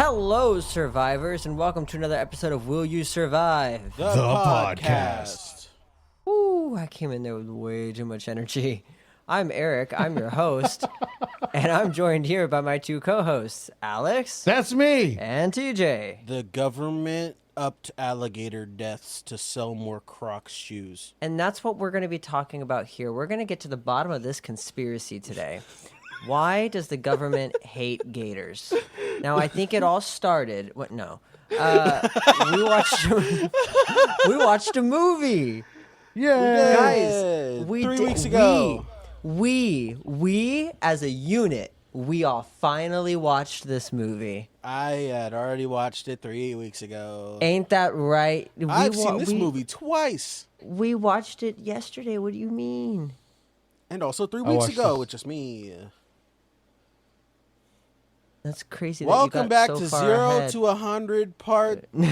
Hello, survivors, and welcome to another episode of Will You Survive? The podcast. Ooh, I came in there with way too much energy. I'm Eric, I'm your host, and I'm joined here by my two co-hosts, Alex. That's me. And TJ. The government upped alligator deaths to sell more Crocs shoes. And that's what we're going to be talking about here. We're going to get to the bottom of this conspiracy today. Why does the government hate gators? Now, I think it all started... What? No. We watched a movie. Yeah. Guys, we 3 did- weeks ago. We as a unit, we all finally watched this movie. I had already watched it 3 weeks ago. Ain't that right? I've seen this movie twice. We watched it yesterday. What do you mean? And also 3 I weeks watched ago, this. which is me. That's crazy. Welcome that back you got so to far 0 ahead. to 100 part 4.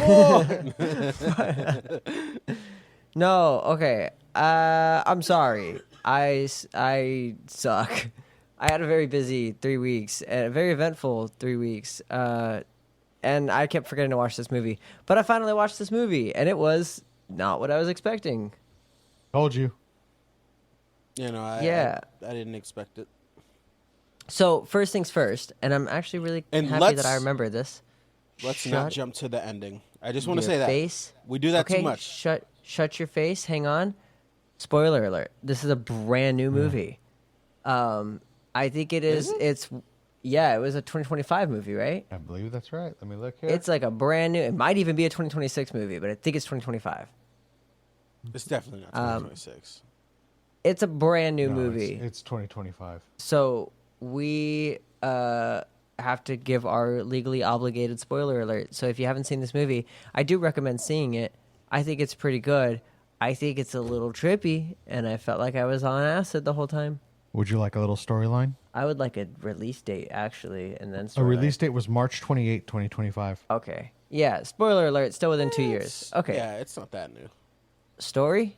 No, okay. I'm sorry. I suck. I had a very busy 3 weeks, and a very eventful 3 weeks, and I kept forgetting to watch this movie. But I finally watched this movie, and it was not what I was expecting. Told you. You know, I didn't expect it. So, first things first, and I'm actually really And happy that I remember this. Let's Shut not jump to the ending. I just want to your say that. face. We do that Okay, too much. Shut your face. Hang on. Spoiler alert. This is a brand new movie. I think it is. It was a 2025 movie, right? I believe that's right. Let me look here. It's like a brand new. It might even be a 2026 movie, but I think it's 2025. It's definitely not 2026. It's a brand new No, movie. It's 2025. So we have to give our legally obligated spoiler alert. So if you haven't seen this movie, I do recommend seeing it. I think it's pretty good. I think it's a little trippy, and I felt like I was on acid the whole time. Would you like a little storyline? I would like a release date, actually, and then A release date was March 28, 2025. Okay. Yeah, spoiler alert, still within 2 years. Okay. Yeah, it's not that new. Story?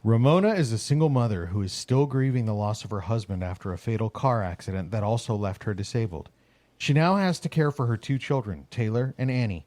Ramona is a single mother who is still grieving the loss of her husband after a fatal car accident that also left her disabled. She now has to care for her two children, Taylor and Annie.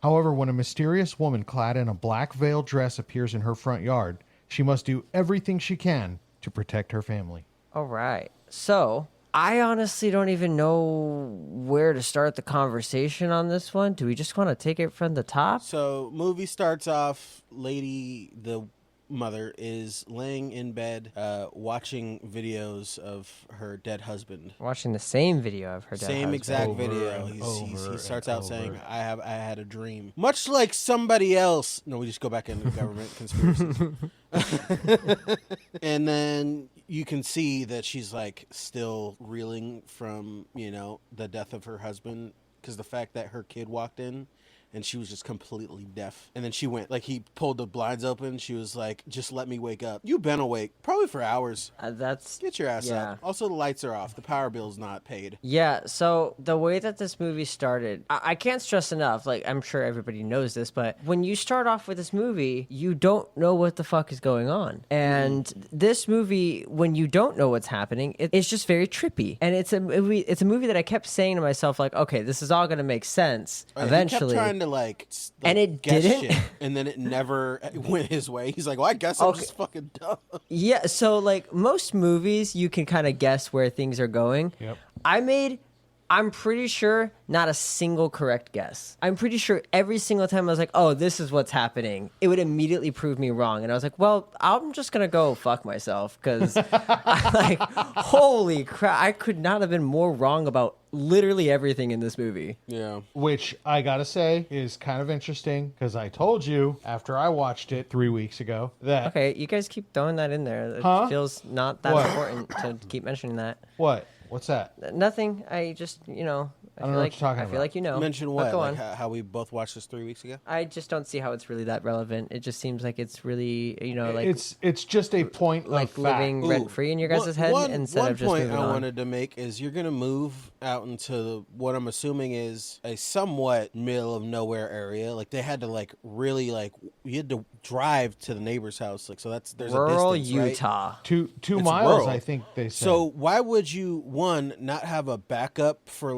However, when a mysterious woman clad in a black veiled dress appears in her front yard, she must do everything she can to protect her family. All right. So, I honestly don't even know where to start the conversation on this one. Do we just want to take it from the top? So, movie starts off, the mother is laying in bed watching videos of her dead husband. Watching the same video of her dead Same husband. exact Over video. and He over starts and out saying, over. I had a dream. Much like somebody else. No, we just go back into government conspiracies. And then you can see that she's like still reeling from, the death of her husband, because the fact that her kid walked in and she was just completely deaf. And then she went, like, he pulled the blinds open. She was like, just let me wake up. You've been awake, probably for hours. That's... Get your ass Yeah. up. Also, the lights are off. The power bill's not paid. Yeah, so the way that this movie started, I can't stress enough, like, I'm sure everybody knows this, but when you start off with this movie, you don't know what the fuck is going on. And this movie, when you don't know what's happening, it's just very trippy. And it's a movie that I kept saying to myself, like, okay, this is all going to make sense eventually. He kept trying to, and it guess didn't. shit, and then it never went his way. He's like, well, I guess I'm Okay. just fucking dumb. Yeah, so like most movies, you can kind of guess where things are going. Yep. I'm pretty sure not a single correct guess. I'm pretty sure every single time I was like, oh, this is what's happening, it would immediately prove me wrong. And I was like, well, I'm just going to go fuck myself because holy crap, I could not have been more wrong about literally everything in this movie. Yeah. Which I gotta say is kind of interesting because I told you after I watched it 3 weeks ago that... Okay, you guys keep throwing that in there. It Huh? feels not that What? important to keep mentioning that. What? What's that? Nothing. I just, I don't feel know what like you're talking I feel about. like you know. Mention But what? Go Like on. how we both watched this 3 weeks ago? I just don't see how it's really that relevant. It just seems like it's really, like It's just a point like of fact. living rent free in your guys' head instead of just one moving point I on. wanted to make is you're gonna move out into what I'm assuming is a somewhat middle of nowhere area. Like they had to really you had to drive to the neighbor's house. Like so there's Rural a distance, right? Utah. Two It's miles, rural. I think they said. So why would you not have a backup for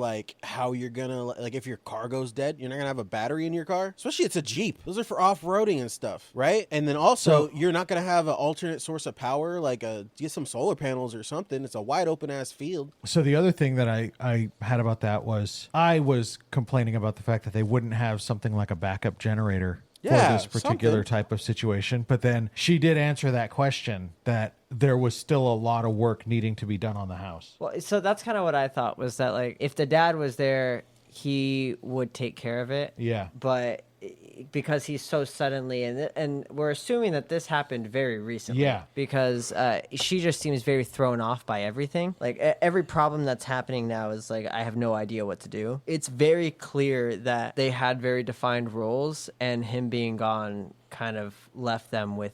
how you're gonna, like, if your car goes dead, you're not gonna have a battery in your car, especially it's a Jeep. Those are for off-roading and stuff, right? And then also you're not gonna have an alternate source of power, like get some solar panels or something. It's a wide open ass field. So the other thing that I had about that was I was complaining about the fact that they wouldn't have something like a backup generator for this particular type of situation. But then she did answer that question, that there was still a lot of work needing to be done on the house. Well, so that's kind of what I thought, was that, like, if the dad was there, he would take care of it. Yeah. But because he's so suddenly, and we're assuming that this happened very recently. Yeah. Because she just seems very thrown off by everything. Like, every problem that's happening now is like, I have no idea what to do. It's very clear that they had very defined roles, and him being gone kind of left them with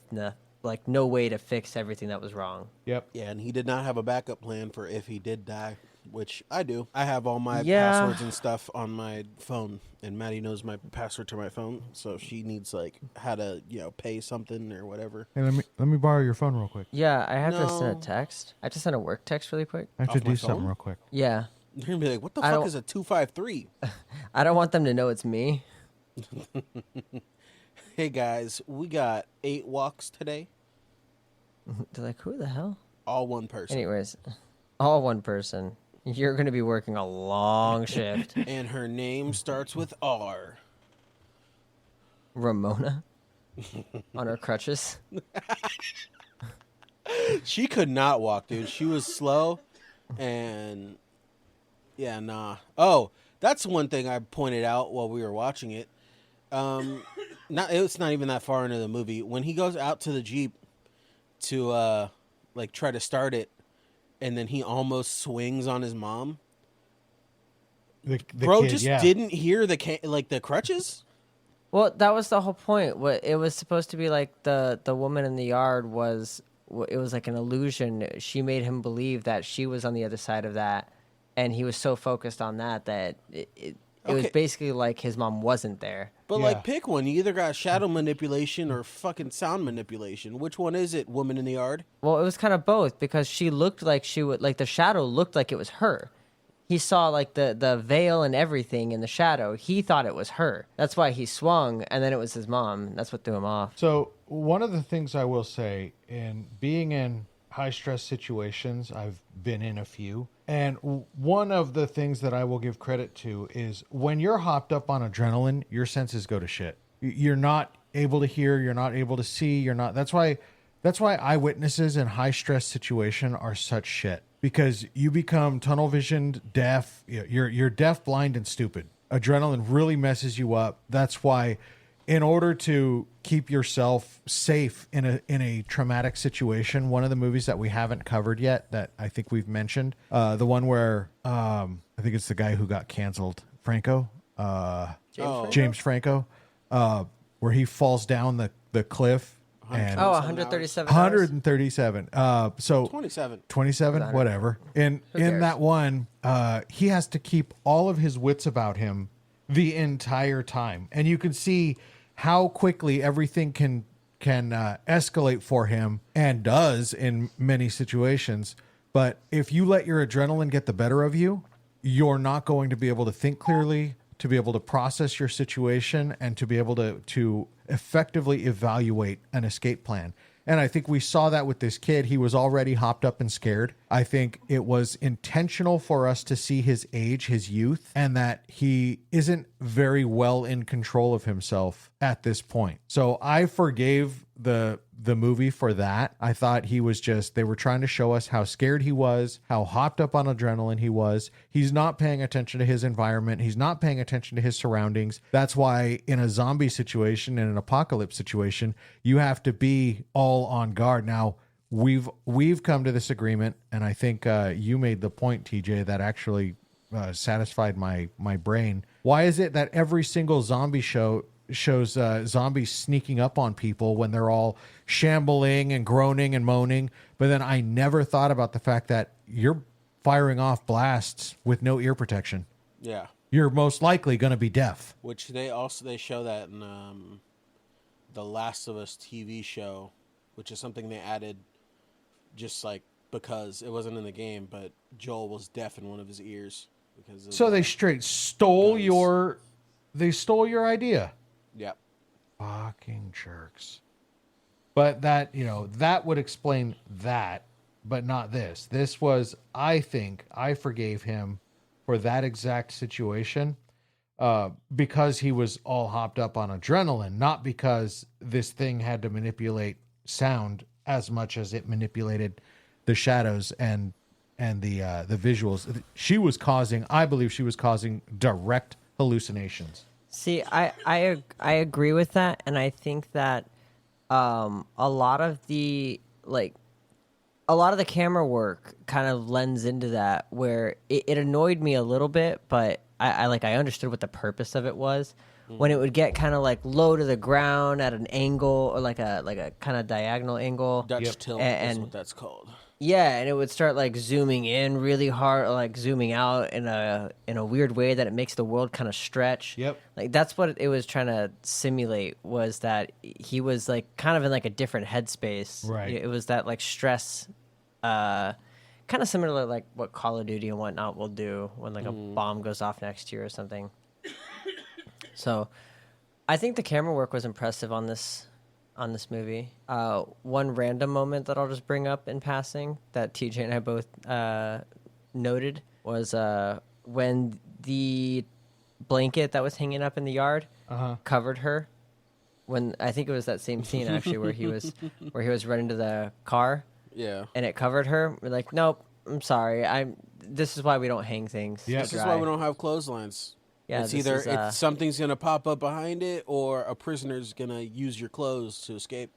no way to fix everything that was wrong. Yep. Yeah, and he did not have a backup plan for if he did die, which I do. I have all my Yeah. passwords and stuff on my phone, and Maddie knows my password to my phone, so if she needs, like, how to, pay something or whatever. Hey, let me borrow your phone real quick. Yeah, I have to No. send a text. I have to send a work text really quick. I have to Off my do something phone? real quick. Yeah. You're gonna be like, what the I fuck don't- is a 253? I don't want them to know it's me. Hey guys, we got 8 walks today, They're like, who the hell? all one person. Anyways, all one person. You're going to be working a long shift. And her name starts with R. Ramona on her crutches. She could not walk, dude. She was slow, and yeah, nah. Oh, that's one thing I pointed out while we were watching it. It's not even that far into the movie. When he goes out to the Jeep to try to start it, and then he almost swings on his mom. The Bro kid, just yeah. didn't hear the crutches. Well, that was the whole point. What it was supposed to be like, the woman in the yard it was like an illusion. She made him believe that she was on the other side of that, and he was so focused on that it was Okay. basically like his mom wasn't there. But Yeah. like, pick one. You either got shadow manipulation or fucking sound manipulation. Which one is it, woman in the yard? Well, it was kind of both, because she looked like she would, like, the shadow looked like it was her. He saw like the veil and everything in the shadow. He thought it was her. That's why he swung, and then it was his mom. That's what threw him off. So one of the things I will say, in being in high stress situations, I've been in a few, and one of the things that I will give credit to is when you're hopped up on adrenaline, your senses go to shit. You're not able to hear, you're not able to see, you're not. That's why eyewitnesses in high stress situation are such shit, because you become tunnel visioned, deaf. You're deaf, blind, and stupid. Adrenaline really messes you up. That's why, in order to keep yourself safe in a traumatic situation, one of the movies that we haven't covered yet that I think we've mentioned, the one where I think it's the guy who got canceled, Franco, James Franco, where he falls down the cliff. And Oh, 137 hours? 137. So 27. 27, whatever. In cares? that one, he has to keep all of his wits about him the entire time, and you can see how quickly everything can escalate for him, and does in many situations. But if you let your adrenaline get the better of you, you're not going to be able to think clearly, to be able to process your situation, and to be able to effectively evaluate an escape plan. And I think we saw that with this kid. He was already hopped up and scared. I think it was intentional for us to see his age, his youth, and that he isn't very well in control of himself at this point. So I forgave the movie for that. I thought he was they were trying to show us how scared he was, how hopped up on adrenaline he was. He's not paying attention to his environment. He's not paying attention to his surroundings. That's why in a zombie situation, in an apocalypse situation, you have to be all on guard. Now, we've come to this agreement, and I think you made the point, TJ, that actually satisfied my brain. Why is it that every single zombie show shows zombies sneaking up on people when they're all shambling and groaning and moaning, but then I never thought about the fact that you're firing off blasts with no ear protection? Yeah. You're most likely going to be deaf. Which they show that in the Last of Us TV show, which is something they added just like because it wasn't in the game, but Joel was deaf in one of his ears. because of, So they straight stole guns. they stole your idea. Yep. Fucking jerks. But that, that would explain that, but not this. This was, I think, I forgave him for that exact situation because he was all hopped up on adrenaline, not because this thing had to manipulate sound as much as it manipulated the shadows and the visuals. I believe she was causing direct hallucinations. See, I agree with that, and I think that a lot of the camera work kind of lends into that, where it annoyed me a little bit, but I understood what the purpose of it was. When it would get kind of like low to the ground at an angle, or like a kind of diagonal angle, Dutch tilt is what that's called. yeah, and it would start like zooming in really hard, or like zooming out in a weird way that it makes the world kind of stretch. Yep. Like that's what it was trying to simulate, was that he was like kind of in like a different headspace. Right. It was that like stress, kind of similar to like what Call of Duty and whatnot will do when like a bomb goes off next to you or something. So, I think the camera work was impressive on this movie. One random moment that I'll just bring up in passing that TJ and I both noted was when the blanket that was hanging up in the yard covered her. When I think it was that same scene actually where he was running to the car. Yeah. And it covered her. We're like, nope, I'm sorry. This is why we don't hang things. Yeah. to This is dry. why we don't have clotheslines. Yeah, It's this either is, something's gonna pop up behind it, or a prisoner's gonna use your clothes to escape.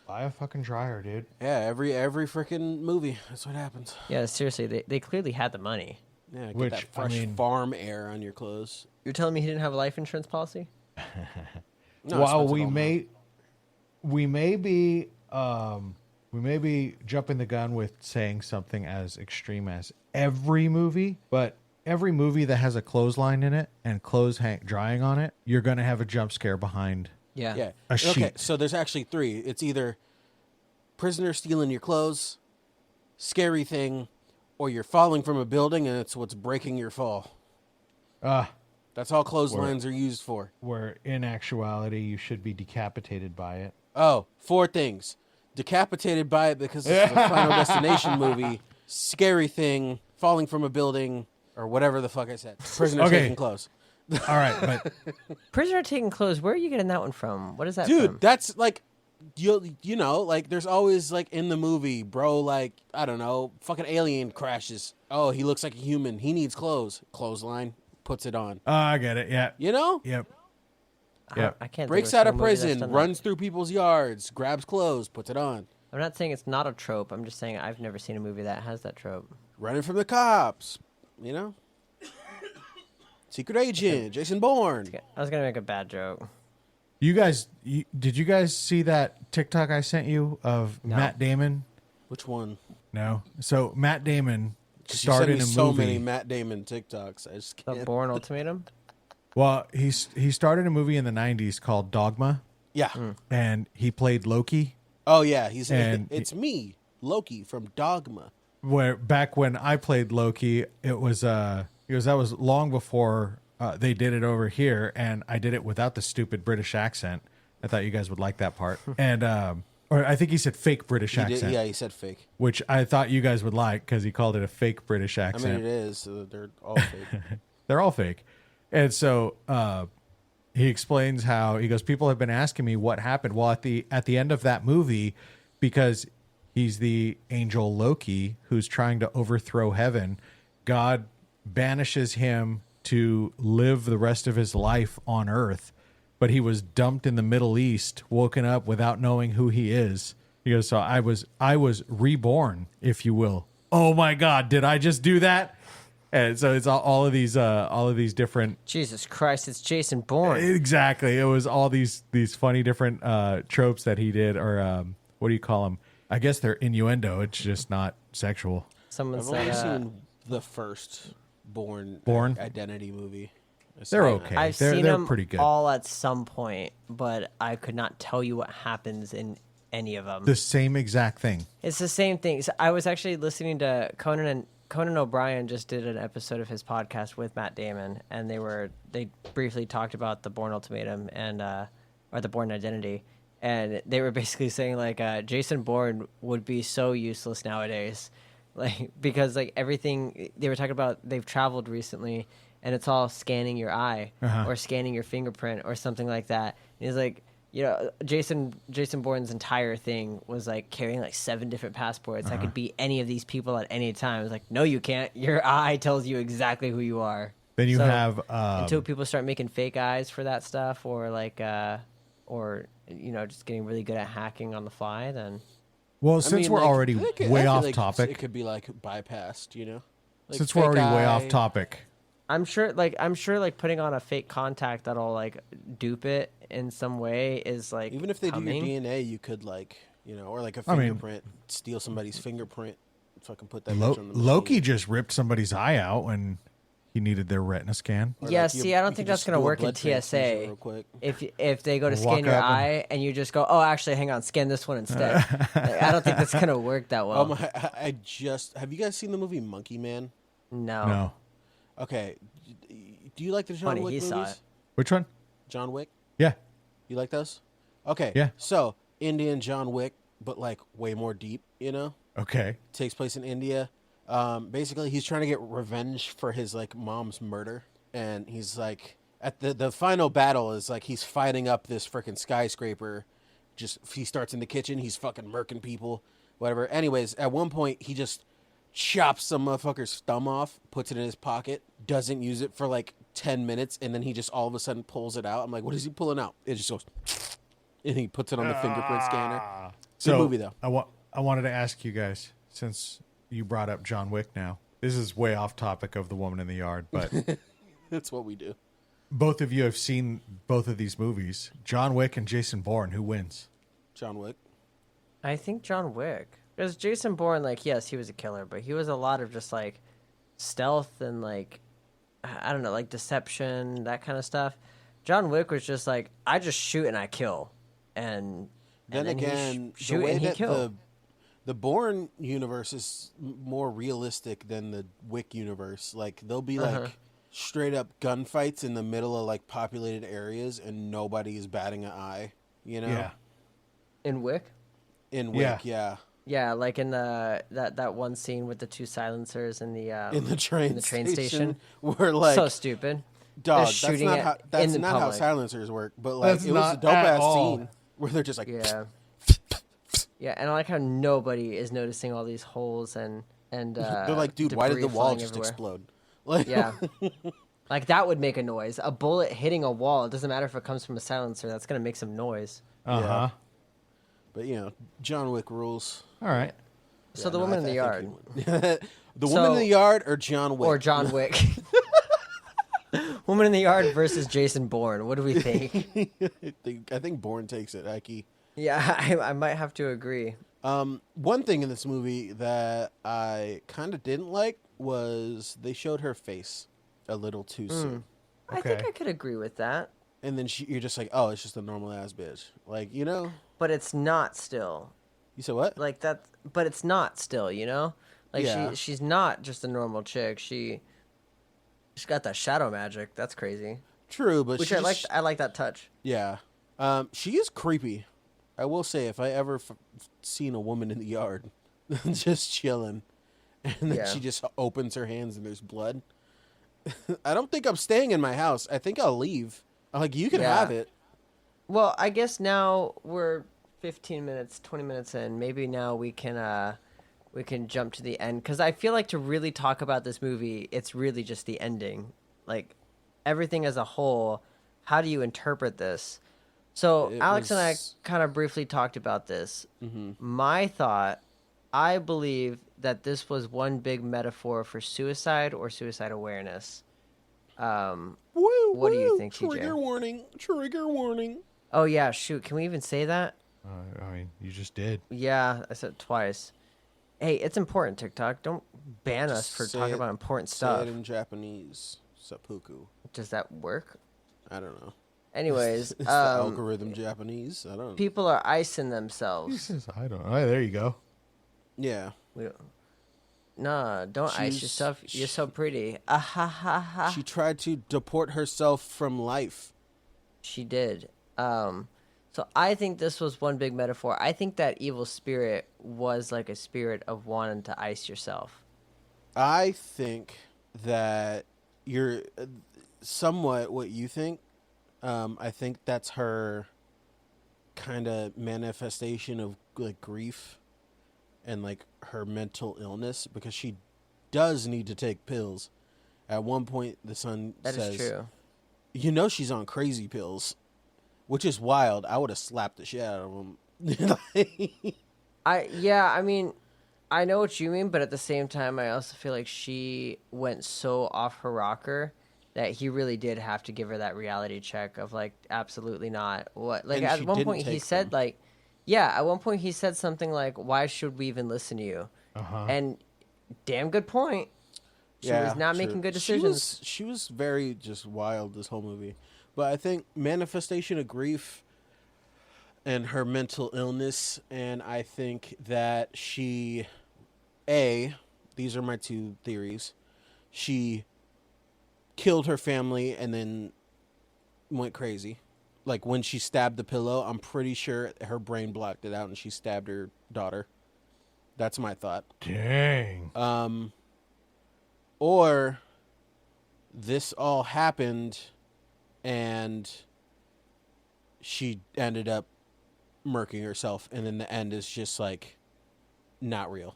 Buy a fucking dryer, dude. Yeah, every freaking movie, that's what happens. Yeah, seriously, they clearly had the money. Yeah, get Which, that fresh farm air on your clothes. You're telling me he didn't have a life insurance policy? No, While we we may be jumping the gun with saying something as extreme as every movie, but every movie that has a clothesline in it and clothes drying on it, you're going to have a jump scare behind. Yeah. A sheet. Okay, so there's actually 3. It's either prisoner stealing your clothes, scary thing, or you're falling from a building and it's what's breaking your fall. That's all clotheslines are used for. Where in actuality, you should be decapitated by it. Oh, 4 things. Decapitated by it because this is a Final Destination movie. Scary thing, falling from a building, or whatever the fuck I said. Prisoner taking clothes. All right, but Prisoner taking clothes. Where are you getting that one from? What is that Dude, from? that's like, you know, like there's always like in the movie, bro, like, I don't know, fucking alien crashes. Oh, he looks like a human. He needs clothes. Clothesline, puts it on. I get it. Yeah. You know? Yep. I can't. Breaks think out of of a single movie that's prison, done that. runs through people's yards, grabs clothes, puts it on. I'm not saying it's not a trope. I'm just saying I've never seen a movie that has that trope. Running from the cops, you know? Secret agent, Jason Bourne. I was gonna make a bad joke. You guys, did you guys see that TikTok I sent you of Matt Damon? Which one? No. So Matt Damon You starred sent in me a so movie. many Matt Damon TikToks. I just The can't. Bourne Ultimatum. Well, he started a movie in the 90s called Dogma, Yeah. and he played Loki. Oh, yeah. And It's me, Loki from Dogma. Where back when I played Loki, it was that was long before they did it over here, and I did it without the stupid British accent. I thought you guys would like that part, and or I think he said fake British accent, Yeah, he said fake. which I thought you guys would like because he called it a fake British I accent. mean, it is. So they're all fake. They're all fake. And so he explains how he goes, people have been asking me what happened. Well, at the end of that movie, because he's the angel Loki who's trying to overthrow heaven, God banishes him to live the rest of his life on earth. But he was dumped in the Middle East, woken up without knowing who he is. He goes, so I was reborn, if you will. Oh my God, did I just do that? And so it's all of these different. Jesus Christ, it's Jason Bourne. Exactly, it was all these funny different tropes that he did, or what do you call them? I guess they're innuendo. It's just not sexual. Someone I've only said seen the first Bourne Identity movie. They're okay. I've they're seen they're them pretty good. all at some point, but I could not tell you what happens in any of them. The same exact thing. It's the same thing. So I was actually listening to Conan Conan O'Brien just did an episode of his podcast with Matt Damon, and they briefly talked about the Bourne Ultimatum and or the Bourne Identity, and they were basically saying like Jason Bourne would be so useless nowadays, like because like everything they were talking about, they've traveled recently, and it's all scanning your eye or scanning your fingerprint or something like that. And he's like, you know, Jason Bourne's entire thing was like carrying like 7 different passports. I could be any of these people at any time. It's like, no, you can't. Your eye tells you exactly who you are. Then you have until people start making fake eyes for that stuff, or like, or you know, just getting really good at hacking on the fly. Then, well, since we're already way off topic, it could be like bypassed. You know, like since we're already way off topic. I'm sure like putting on a fake contact that'll like dupe it in some way is like, even if they coming. do your DNA, you could like, you know, or like a fingerprint, steal somebody's fingerprint, fucking put that. Bitch on the Loki just ripped somebody's eye out when he needed their retina scan. Or yeah, like see, I don't think that's gonna work in TSA. Real quick. If they go to scan your eye and you just go, oh, actually, hang on, scan this one instead. Like, I don't think that's gonna work that well. I just have you guys seen the movie Monkey Man? No. Okay, do you like the John Wick movies? Saw it. Which one? John Wick. Yeah. You like those? Okay. Yeah. So Indian John Wick, but like way more deep. You know. Okay. Takes place in India. Basically, he's trying to get revenge for his like mom's murder, and he's like at the final battle is like he's fighting up this freaking skyscraper. Just he starts in the kitchen, he's fucking murking people, whatever. Anyways, at one point he just chops some motherfucker's thumb off, puts it in his pocket, doesn't use it for like 10 minutes, and then he just all of a sudden pulls it out. I'm like, what is he pulling out? It just goes, and he puts it on the fingerprint scanner. Good movie though. I wanted to ask you guys, since you brought up John Wick now. This is way off topic of The Woman in the Yard, but that's what we do. Both of you have seen both of these movies. John Wick and Jason Bourne. Who wins? John Wick. I think John Wick. Because Jason Bourne, like, yes, he was a killer, but he was a lot of just, like, stealth and, like, I don't know, like, deception, that kind of stuff. John Wick was just, like, I just shoot and I kill. And then again, shoot and he kill. The Bourne universe is more realistic than the Wick universe. Like, there'll be, like, straight up gunfights in the middle of, like, populated areas, and nobody is batting an eye, you know? Yeah. In Wick? In Wick, yeah. Yeah, like in the that one scene with the 2 silencers in the train station where like so stupid. Dog, that's not how silencers work. But like it was a dope ass scene where they're just like yeah, and I like how nobody is noticing all these holes and they're like, dude, why did the wall just explode? Like yeah. Like that would make a noise. A bullet hitting a wall, it doesn't matter if it comes from a silencer, that's gonna make some noise. Yeah. But you know, John Wick rules. All right. So the Woman in the Yard. The Woman in the Yard or John Wick? Or John Wick. Woman in the Yard versus Jason Bourne. What do we think? I think Bourne takes it, Ike. Yeah, I might have to agree. One thing in this movie that I kind of didn't like was they showed her face a little too soon. I think I could agree with that. And then you're just like, oh, it's just a normal ass bitch. Like, you know? But it's not still. You said what? Like that, but it's not still, you know? Like Yeah. she's not just a normal chick. She's got that shadow magic. That's crazy. True, but Which I like that touch. Yeah. She is creepy. I will say, if I ever seen a woman in the yard just chilling, and then she just opens her hands and there's blood, I don't think I'm staying in my house. I think I'll leave. I'm like, you can have it. Well, I guess now we're 15 minutes, 20 minutes in. Maybe now we can jump to the end, because I feel like to really talk about this movie, it's really just the ending. Like everything as a whole, how do you interpret this? So Alex and I kind of briefly talked about this. Mm-hmm. My thought, I believe that this was one big metaphor for suicide or suicide awareness. What do you think, TJ? Trigger warning. Trigger warning. Oh, yeah, shoot. Can we even say that? I mean, you just did. Yeah, I said it twice. Hey, it's important, TikTok. Don't ban us for talking about important stuff. Say it in Japanese. Seppuku. Does that work? I don't know. Anyways. It's the algorithm Japanese. I don't know. People are icing themselves. I don't know. There you go. Yeah. Nah, don't ice She's- yourself. You're so pretty. Ah ha ha ha. She tried to deport herself from life. She did. So I think this was one big metaphor. I think that evil spirit was like a spirit of wanting to ice yourself. I think that you're somewhat what you think. I think that's her kind of manifestation of like grief and like her mental illness, because she does need to take pills. At one point, the son That says, is true. "You know she's on crazy pills," which is wild. I would have slapped the shit out of him. I mean, I know what you mean, but at the same time, I also feel like she went so off her rocker that he really did have to give her that reality check of like, absolutely not. What? Like And at she one didn't point he take said them. like, yeah, at one point he said something like, "Why should we even listen to you?" And damn good point. She was not true. making good decisions. She was very just wild this whole movie. But I think manifestation of grief and her mental illness, and I think that these are my two theories. She killed her family and then went crazy. Like when she stabbed the pillow, I'm pretty sure her brain blocked it out and she stabbed her daughter. That's my thought. Dang. Or this all happened and she ended up murking herself, and then the end is just like not real.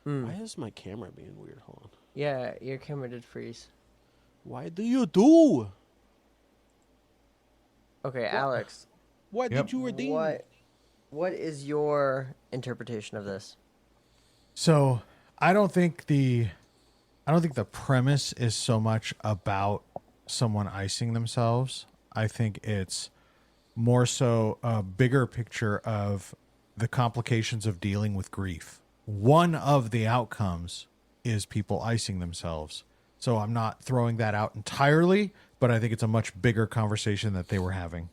Why is my camera being weird? Hold on. Yeah, your camera did freeze. Why do you do? Okay, Alex, Why Yep. did you redeem? what is your interpretation of this? So I don't think the premise is so much about someone icing themselves. I think it's more so a bigger picture of the complications of dealing with grief. One of the outcomes is people icing themselves. So I'm not throwing that out entirely, but I think it's a much bigger conversation that they were having.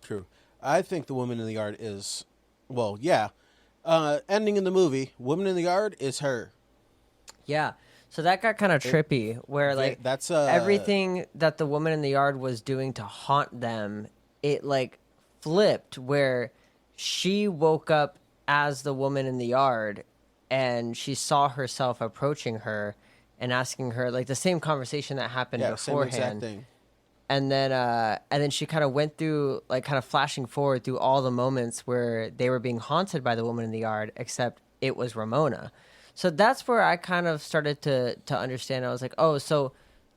True. I think the woman in the yard is, well, yeah. Ending in the movie, woman in the yard is her. Yeah. So that got kind of trippy, where like that's everything that the woman in the yard was doing to haunt them, it like flipped, where she woke up as the woman in the yard and she saw herself approaching her and asking her like the same conversation that happened yeah, same exact beforehand. thing. And then she kind of went through like kind of flashing forward through all the moments where they were being haunted by the woman in the yard, except it was Ramona. So that's where I kind of started to understand. I was like, oh, so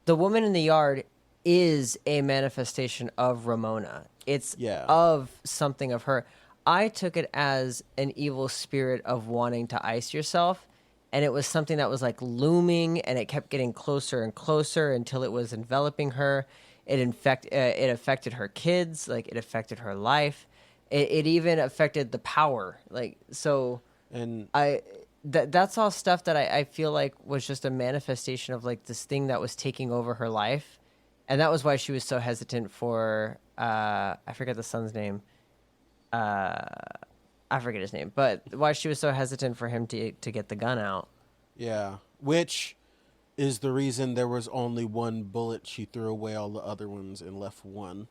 the woman in the yard is a manifestation of Ramona. It's Yeah. of something of her. I took it as an evil spirit of wanting to ice yourself. And it was something that was like looming, and it kept getting closer and closer until it was enveloping her. It affected her kids, like it affected her life. It even affected the power. Like, so And that's all stuff that I feel like was just a manifestation of like this thing that was taking over her life. And that was why she was so hesitant for, I forget the son's name. I forget his name, but why she was so hesitant for him to get the gun out. yeah, which is the reason there was only one bullet. She threw away all the other ones and left one.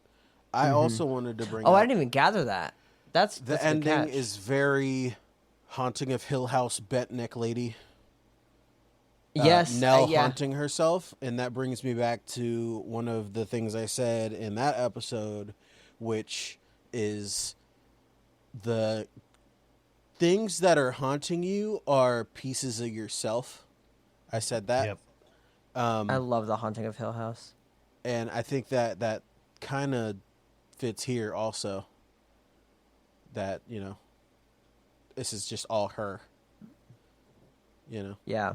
I also wanted to bring Oh, up I didn't even gather that. That's the a good ending catch. is very Haunting of Hill House bent neck lady. Yes, Nell yeah. haunting herself, and that brings me back to one of the things I said in that episode, which is the things that are haunting you are pieces of yourself. I said that. Yep. I love the Haunting of Hill House. And I think that kind of fits here also. That, you know, this is just all her. You know? Yeah.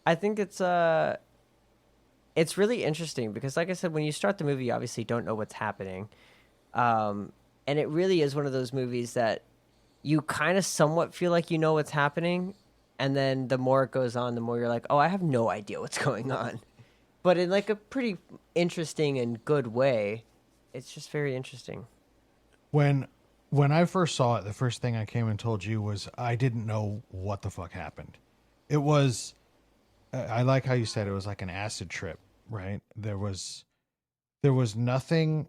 I think it's really interesting because, like I said, when you start the movie, you obviously don't know what's happening. And it really is one of those movies that you kind of somewhat feel like you know what's happening. And then the more it goes on, the more you're like, oh, I have no idea what's going on. But in like a pretty interesting and good way, it's just very interesting. When I first saw it, the first thing I came and told you was I didn't know what the fuck happened. it was. I like how you said it was like an acid trip, right? There was nothing,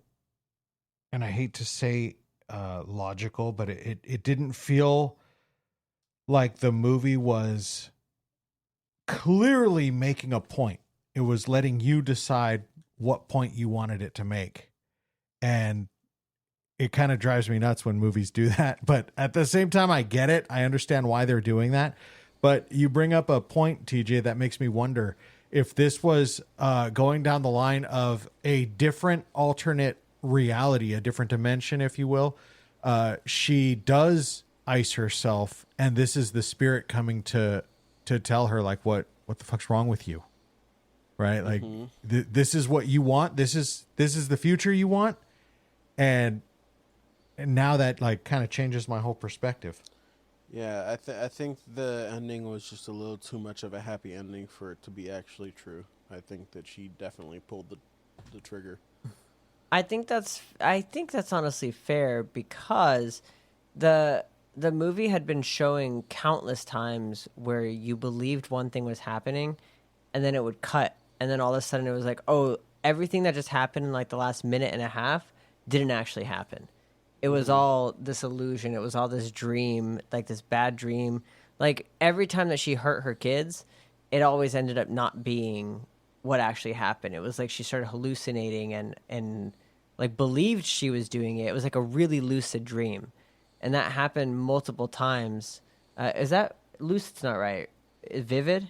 and I hate to say logical, but it didn't feel like the movie was clearly making a point. It was letting you decide what point you wanted it to make. And it kind of drives me nuts when movies do that. But at the same time, I get it. I understand why they're doing that. But you bring up a point, TJ, that makes me wonder if this was going down the line of a different alternate reality, a different dimension, if you will. She does ice herself, and this is the spirit coming to tell her, like, what the fuck's wrong with you, right? Like, this is what you want. This is the future you want, and now that like kind of changes my whole perspective. Yeah, I think the ending was just a little too much of a happy ending for it to be actually true. I think that she definitely pulled the trigger. I think that's honestly fair because the movie had been showing countless times where you believed one thing was happening and then it would cut, and then all of a sudden it was like, oh, everything that just happened in like the last minute and a half didn't actually happen. It was all this illusion. It was all this dream, like this bad dream. Like every time that she hurt her kids, it always ended up not being what actually happened. It was like she started hallucinating and like believed she was doing it. It was like a really lucid dream. And that happened multiple times. Is that lucid's not right? Vivid?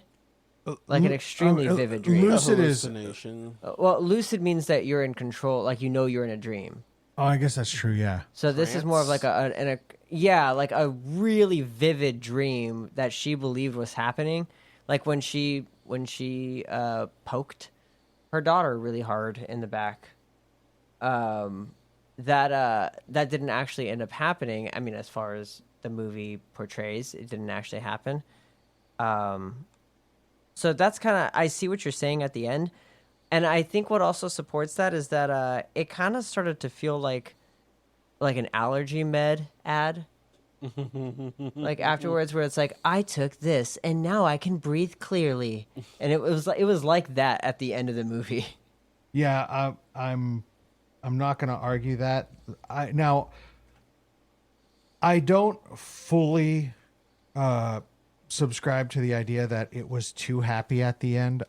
Like an extremely vivid dream. Lucid is. Hallucination. Well, lucid means that you're in control, like you know you're in a dream. Oh, I guess that's true. Yeah. So this is more of like like a really vivid dream that she believed was happening, like when she poked her daughter really hard in the back. That didn't actually end up happening. I mean, as far as the movie portrays, it didn't actually happen. So that's kind of, I see what you're saying at the end. And I think what also supports that is that it kind of started to feel like an allergy med ad. Like afterwards where it's like, I took this and now I can breathe clearly. And it was like that at the end of the movie. Yeah, I'm not going to argue that. I don't fully subscribe to the idea that it was too happy at the end.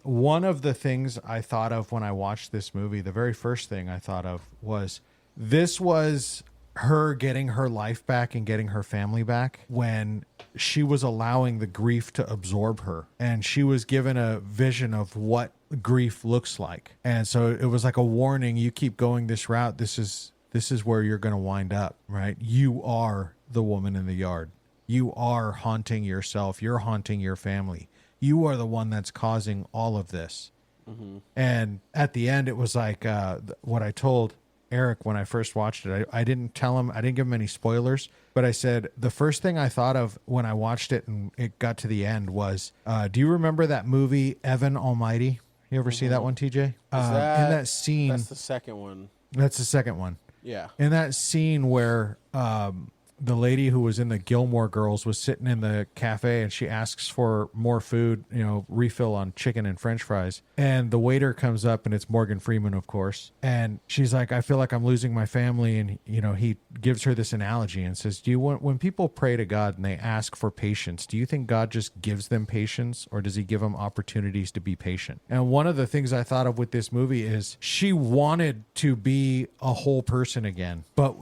One of the things I thought of when I watched this movie, the very first thing I thought of was this was her getting her life back and getting her family back when she was allowing the grief to absorb her, and she was given a vision of what grief looks like. And so it was like a warning: you keep going this route, this is where you're going to wind up, right? You are the woman in the yard. You are haunting yourself. You're haunting your family. You are the one that's causing all of this. And at the end, it was like what I told Eric when I first watched it. I didn't tell him, I didn't give him any spoilers, but I said the first thing I thought of when I watched it and it got to the end was, do you remember that movie Evan Almighty? You ever see that one, TJ? In that scene, That's the second one. that's the second one. Yeah. In that scene where the lady who was in the Gilmore Girls was sitting in the cafe and she asks for more food, refill on chicken and French fries. And the waiter comes up, and it's Morgan Freeman, of course. And she's like, I feel like I'm losing my family. And, he gives her this analogy and says, when people pray to God and they ask for patience, do you think God just gives them patience, or does he give them opportunities to be patient? And one of the things I thought of with this movie is she wanted to be a whole person again. But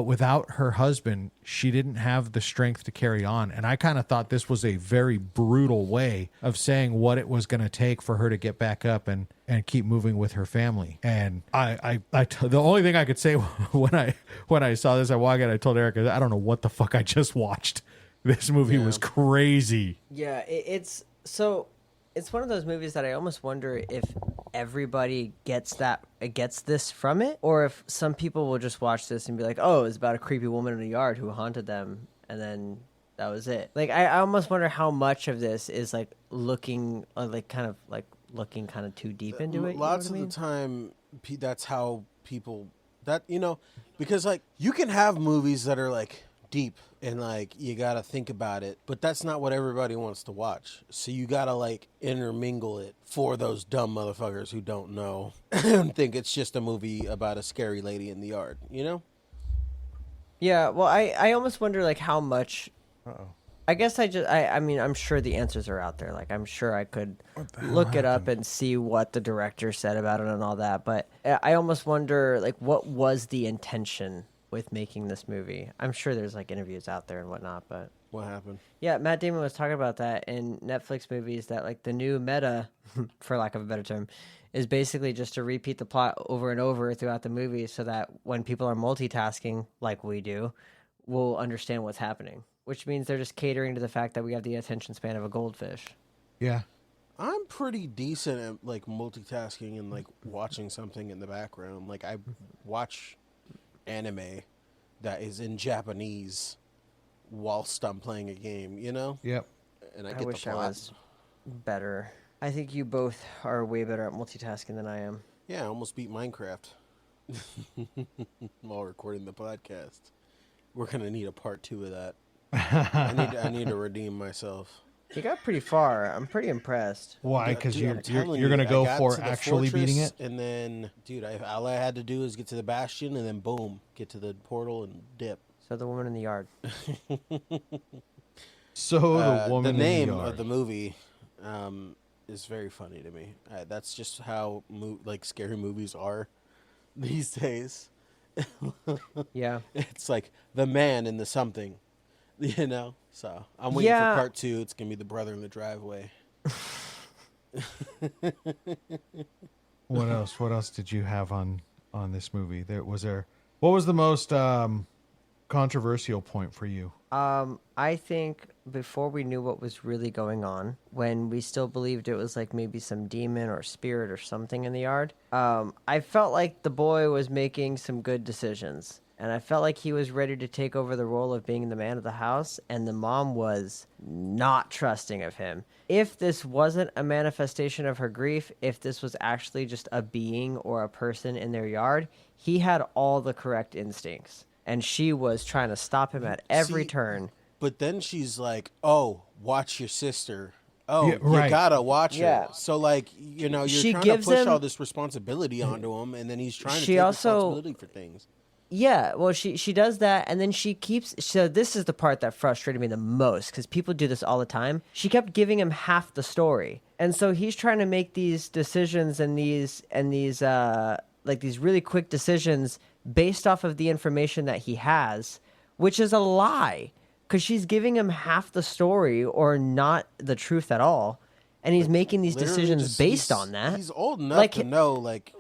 without her husband, she didn't have the strength to carry on. And I kind of thought this was a very brutal way of saying what it was going to take for her to get back up and keep moving with her family. And the only thing I could say when I saw this, I told Eric, I don't know what the fuck I just watched. This movie was crazy. Yeah, it's one of those movies that I almost wonder if everybody gets this from it, or if some people will just watch this and be like, oh, it's about a creepy woman in a yard who haunted them, and then that was it. Like, I almost wonder how much of this is like looking kind of too deep into it. Lots of the time, that's how people because like you can have movies that are like deep and like you gotta think about it, but that's not what everybody wants to watch. So you gotta like intermingle it for those dumb motherfuckers who don't know and think it's just a movie about a scary lady in the yard, you know? Yeah, well, I almost wonder like how much. Uh-oh. I guess I mean I'm sure the answers are out there. Like I'm sure I could look it up and see what the director said about it and all that. But I almost wonder like what was the intention with making this movie? I'm sure there's like interviews out there and whatnot. But What happened? yeah, Matt Damon was talking about that in Netflix movies that like the new meta, for lack of a better term, is basically just to repeat the plot over and over throughout the movie so that when people are multitasking like we do, we'll understand what's happening. Which means they're just catering to the fact that we have the attention span of a goldfish. Yeah. I'm pretty decent at like multitasking and like watching something in the background. Like I watch anime that is in Japanese whilst I'm playing a game, you know? Yep. And I I get wish the I plot. was better. I think you both are way better at multitasking than I am. Yeah, I almost beat Minecraft while recording the podcast. We're gonna need a part 2 of that. I need to redeem myself. You got pretty far. I'm pretty impressed. Why? Because Dude, I'm telling you're gonna you, go I got for to the actually beating it. fortress, and then, dude, all I had to do is get to the bastion, and then boom, get to the portal and dip. So the woman in the yard. So the woman the name in the yard. of the movie is very funny to me. That's just how like scary movies are these days. Yeah. It's like the man in the something, you know. So I'm waiting for part 2. It's gonna be the brother in the driveway. What else? What else did you have on this movie? What was the most controversial point for you? I think before we knew what was really going on, when we still believed it was like maybe some demon or spirit or something in the yard, I felt like the boy was making some good decisions. And I felt like he was ready to take over the role of being the man of the house, and the mom was not trusting of him. If this wasn't a manifestation of her grief, if this was actually just a being or a person in their yard, he had all the correct instincts. And she was trying to stop him at every turn. But then she's like, "Oh, watch your sister. Oh, Yeah, right. you gotta watch Yeah. her." So like, you know, She you're trying to gives push him- all this responsibility onto him, and then he's trying to She take also- responsibility for things. Yeah, well, she does that, and then she keeps. So this is the part that frustrated me the most because people do this all the time. She kept giving him half the story, and so he's trying to make these decisions and these like these really quick decisions based off of the information that he has, which is a lie because she's giving him half the story or not the truth at all, and he's making these Literally decisions just- based he's- on that. He's old enough Like, to know, like,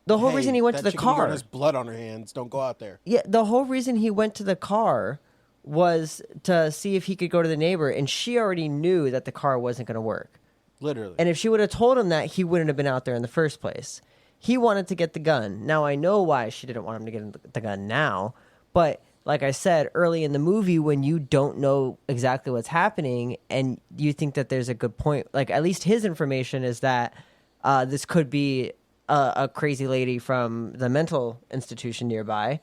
the whole hey, reason he went to that the chicken car. has blood on her hands. Don't go out there. Yeah, the whole reason he went to the car was to see if he could go to the neighbor, and she already knew that the car wasn't going to work. Literally. And if she would have told him that, he wouldn't have been out there in the first place. He wanted to get the gun. Now, I know why she didn't want him to get the gun now, but like I said, early in the movie, when you don't know exactly what's happening and you think that there's a good point, like at least his information is that this could be a crazy lady from the mental institution nearby,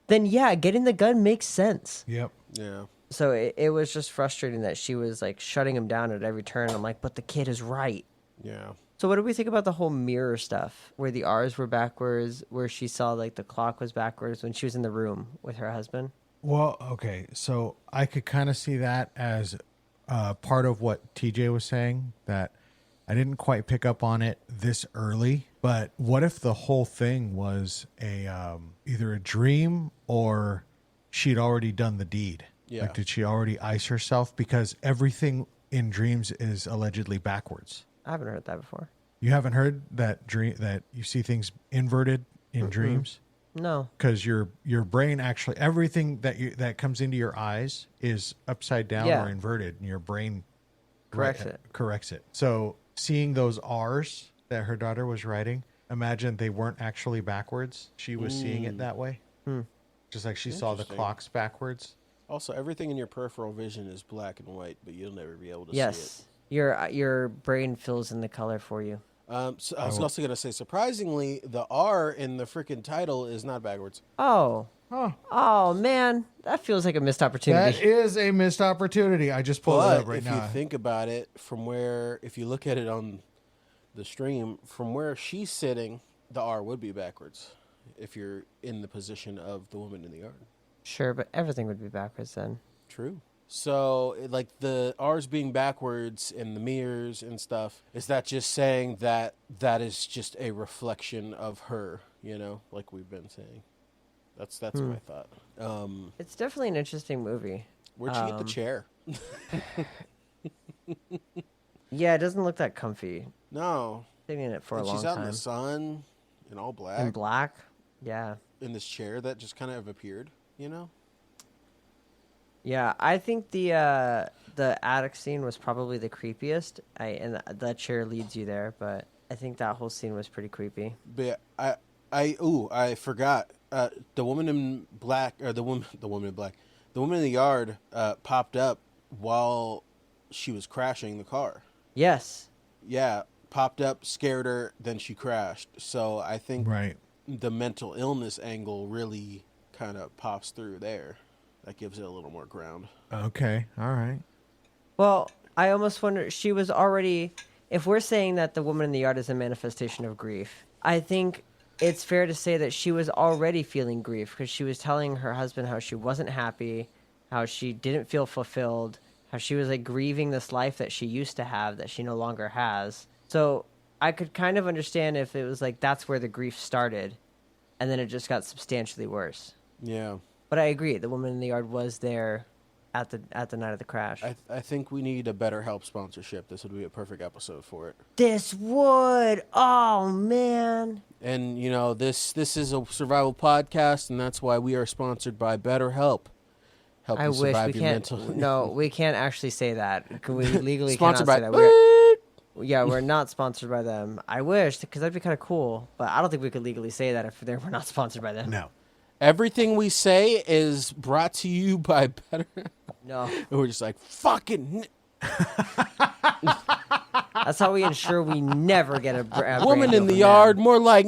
then yeah, getting the gun makes sense. Yep. yeah. So it was just frustrating that she was like shutting him down at every turn. I'm like, but the kid is right. Yeah. So what do we think about the whole mirror stuff, where the R's were backwards, where she saw like the clock was backwards when she was in the room with her husband? Well, okay, so I could kind of see that as part of what TJ was saying, that I didn't quite pick up on it this early. But what if the whole thing was either a dream or she'd already done the deed? Yeah. Like, did she already ice herself? Because everything in dreams is allegedly backwards. I haven't heard that before. You haven't heard that you see things inverted in dreams? No. Because your brain actually, everything that comes into your eyes is upside down Yeah. or inverted, and your brain Corrects it. So seeing those R's that her daughter was writing, imagine they weren't actually backwards. She was seeing it that way. Just like she saw the Interesting. clocks backwards. Also, everything in your peripheral vision is black and white, but you'll never be able to see it. Yes. Your brain fills in the color for you. So I was also going to say, surprisingly, the R in the freaking title is not backwards. Oh, Oh man, that feels like a missed opportunity. That is a missed opportunity. I just pulled it But up right if now. you think about it, if you look at it on the stream, from where she's sitting, the R would be backwards if you're in the position of the woman in the yard. Sure, but everything would be backwards then. True. So, like the R's being backwards in the mirrors and stuff, is that just saying that that is just a reflection of her, like we've been saying? That's my thought. It's definitely an interesting movie. Where'd she get the chair? Yeah, it doesn't look that comfy. No. Sitting in it for a And long she's out time. in the sun, in all black. In black? Yeah. In this chair that just kind of appeared, Yeah, I think the attic scene was probably the creepiest. And that chair leads you there, but I think that whole scene was pretty creepy. But I forgot. The woman in black, or the woman in black, the woman in the yard popped up while she was crashing the car. Yes. Yeah, popped up, scared her, then she crashed. So I think Right. the mental illness angle really kind of pops through there. That gives it a little more ground. Okay. All right. Well, I almost wonder, she was already, if we're saying that the woman in the yard is a manifestation of grief, I think it's fair to say that she was already feeling grief because she was telling her husband how she wasn't happy, how she didn't feel fulfilled, how she was like grieving this life that she used to have that she no longer has. So I could kind of understand if it was like that's where the grief started and then it just got substantially worse. Yeah. But I agree, the woman in the yard was there at the night of the crash. I think we need a BetterHelp sponsorship. This would be a perfect episode for it. This would. Oh man. And this is a survival podcast, and that's why we are sponsored by BetterHelp. Help I you wish survive we your can't. mental. No, we can't actually say that. We legally Sponsored cannot by. say that. Yeah, we're not sponsored by them. I wish, because that'd be kind of cool. But I don't think we could legally say that if we're not sponsored by them. No. Everything we say is brought to you by Better. No. And we're just like fucking That's how we ensure we never get a brand woman deal in the from yard. them. More like.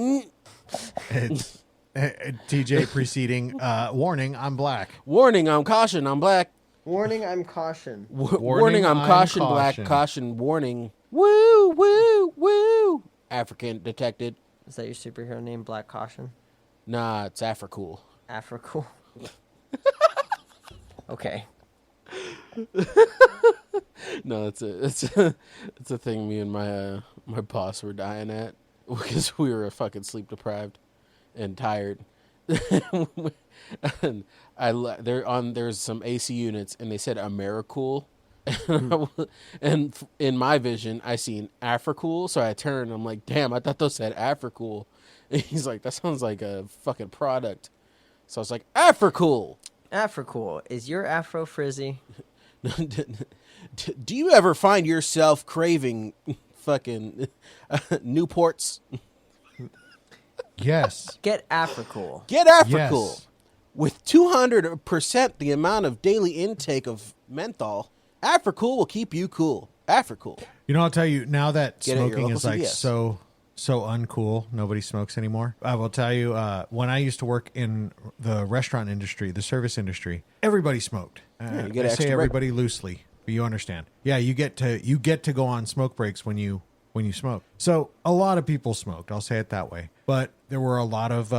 It's TJ preceding warning, I'm black. Warning, I'm caution, I'm black. Warning, I'm caution. Warning, I'm caution, black. Caution, warning. Woo, woo, woo. African detected. Is that your superhero name, Black Caution? Nah, it's Africool. Africool. Okay. No, it's a thing me and my boss were dying at because we were fucking sleep deprived and tired. And there's some AC units and they said Americool. And in my vision, I seen Africool, so I turned. I'm like, damn, I thought those said Africool. And he's like, that sounds like a fucking product. So I was like, Africool. Africool. Is your afro frizzy? Do you ever find yourself craving fucking Newports? Yes. Get Africool. Get Africool. Yes. With 200% the amount of daily intake of menthol, Africool will keep you cool. Africool. You know, I'll tell you, now that Get it at your smoking local is like CVS. so uncool, nobody smokes anymore. I will tell you, when I used to work in the restaurant industry, the service industry, everybody smoked. Yeah, you get I extra say break. everybody loosely, but you understand. Yeah, you get to go on smoke breaks when you smoke. So a lot of people smoked. I'll say it that way. But there were a lot of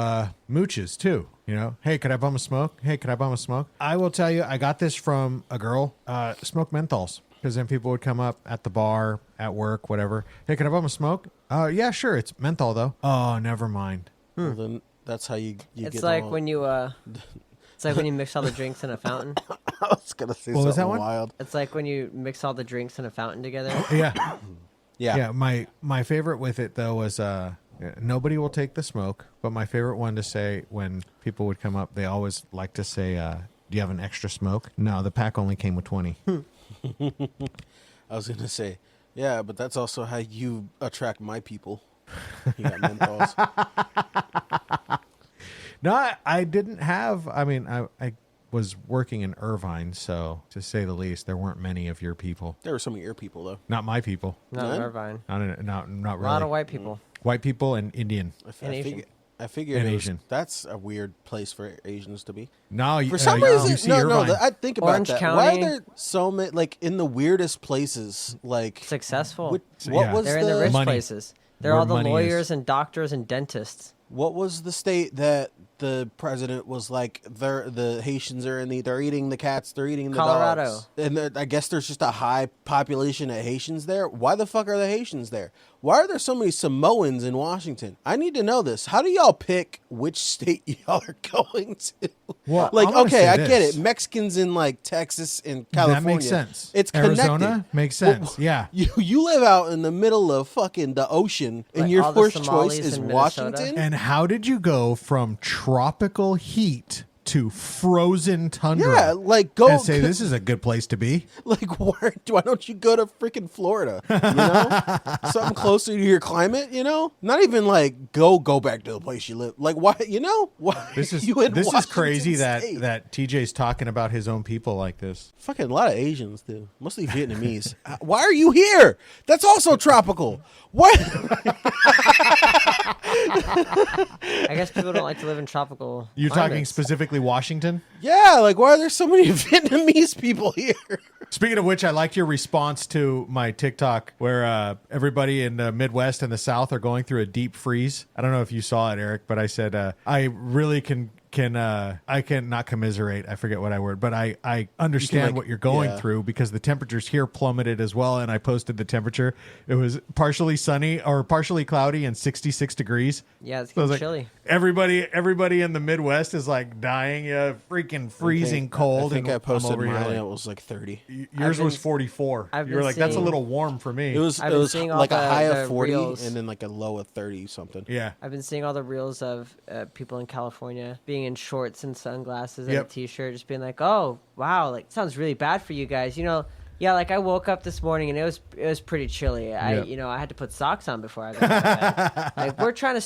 mooches too. You know, hey, could I bum a smoke? Hey, could I bum a smoke? I will tell you, I got this from a girl. Smoke menthols. Because then people would come up at the bar, at work, whatever. Hey, can I bum a smoke? Yeah, sure. It's menthol though. Oh, never mind. Well, then that's how you It's get like all... when you it's like when you mix all the drinks in a fountain. I was going to say What was something that one? wild. It's like when you mix all the drinks in a fountain together. Yeah. Yeah. Yeah, my favorite with it though was nobody will take the smoke, but my favorite one to say when people would come up, they always like to say, "Do you have an extra smoke?" No, the pack only came with 20. I was going to say, yeah, but that's also how you attract my people. You got menthols. No, I didn't have. I mean, I was working in Irvine, so to say the least, there weren't many of your people. There were some of your people, though. Not my people. Not None? Irvine. Not A really. lot of white people. White people and Indian. I And Asian. I figured and it was, Asian. that's a weird place for Asians to be. No, For some reason, you see no. Irvine. I think about Orange that. County. Why are there so many like in the weirdest places? Like Successful. What Yeah. was They're in the rich Money. places. They're Where all the money is. lawyers and doctors and dentists. What was the state that the president was like? The Haitians are they're eating the cats, they're eating the Colorado. dogs, and I guess there's just a high population of Haitians there. Why the fuck are the Haitians there? Why are there so many Samoans in Washington? I need to know this. How do y'all pick which state y'all are going to? Well, Like, I'm gonna okay, say I get this. it. Mexicans in like Texas and California. That makes sense. It's Arizona connected. makes sense. Yeah. You live out in the middle of fucking the ocean, and Like your all the first choice Somalis is in Minnesota? Washington. And how did you go from tropical heat to frozen tundra? Yeah, like go and say this is a good place to be. like why don't you go to freaking Florida? You know, something closer to your climate. You know, not even like go back to the place you live. Like why? You know, why? This is you in this is Washington crazy State? that TJ's talking about his own people like this. Fucking a lot of Asians too, mostly Vietnamese. Why are you here? That's also tropical. What? I guess people don't like to live in tropical. You're talking climates. specifically Washington? Yeah, like why are there so many Vietnamese people here? Speaking of which, I liked your response to my TikTok where everybody in the Midwest and the South are going through a deep freeze. I don't know if you saw it, Eric, but I said I really can I can not commiserate. I forget what I word, but I understand like- what you're going yeah. through because the temperatures here plummeted as well. And I posted the temperature. It was partially sunny or partially cloudy and 66 degrees. Yeah, it's So I was getting like, chilly. everybody in the Midwest is like dying, freaking freezing cold. I think and I posted I'm over here mine. like, It was like 30. yours been- was 44. I've You were been like, that's a seeing- little warm for me. It was I've been seeing all like a the- high the of 40 reels. and then like a low of 30 something. Yeah. I've been seeing all the reels of people in California being in shorts and sunglasses and Yep. a t-shirt, just being like, "Oh, wow, like sounds really bad for you guys." You know, yeah, like I woke up this morning and it was pretty chilly. Yep. I had to put socks on before I got out of bed. Like we're trying to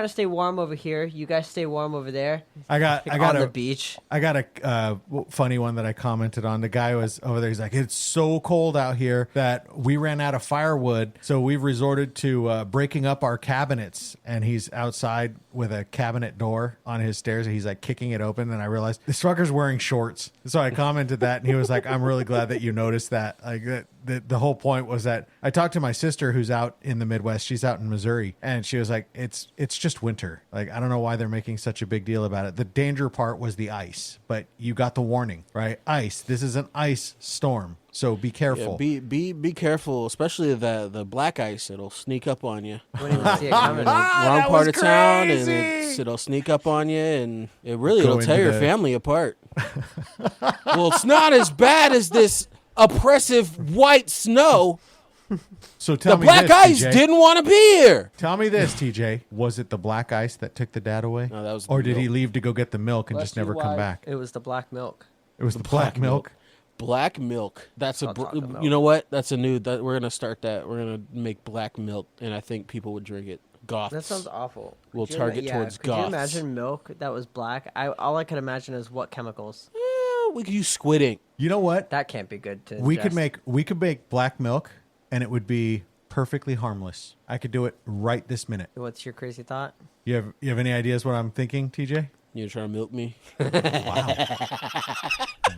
stay warm over here. You guys stay warm over there. I got on a the beach. I got a funny one that I commented on. The guy was over there. He's like, it's so cold out here that we ran out of firewood. So we've resorted to breaking up our cabinets. And he's outside with a cabinet door on his stairs. And he's like kicking it open. And I realized this fucker's wearing shorts. So I commented that. And he was like, I'm really glad that you noticed that. Like the whole point was that I talked to my sister who's out in the Midwest. She's out in Missouri. And she was like, it's just winter. Like, I don't know why they're making such a big deal about it. The danger part was the ice, but you got the warning, right? Ice. This is an ice storm. So be careful. Yeah, be careful, especially the black ice. It'll sneak up on you. Wouldn't even see it coming. Wrong that part was of town, and crazy. it'll sneak up on you, and it'll Go tear into your the- family apart. Well, it's not as bad as this oppressive white snow. So tell The me black this, ice TJ. didn't want to be here. Tell me this, TJ. Was it the black ice that took the dad away? No, that was the or did he milk. leave to go get the milk and Bless just never you, come wife. back? It was the black milk. It was the black milk. Black milk. That's a. I'll talk about You know what? That's a new. That we're gonna start that. We're gonna make black milk, and I think people would drink it. Goths. That sounds awful. We'll Could you target towards Could you goths. imagine milk that was black? All I could imagine is what chemicals. We could use squid ink. You know what? That can't be good to. We could ingest. make black milk and it would be perfectly harmless. I could do it right this minute. What's your crazy thought? You have any ideas what I'm thinking, TJ? You trying to milk me?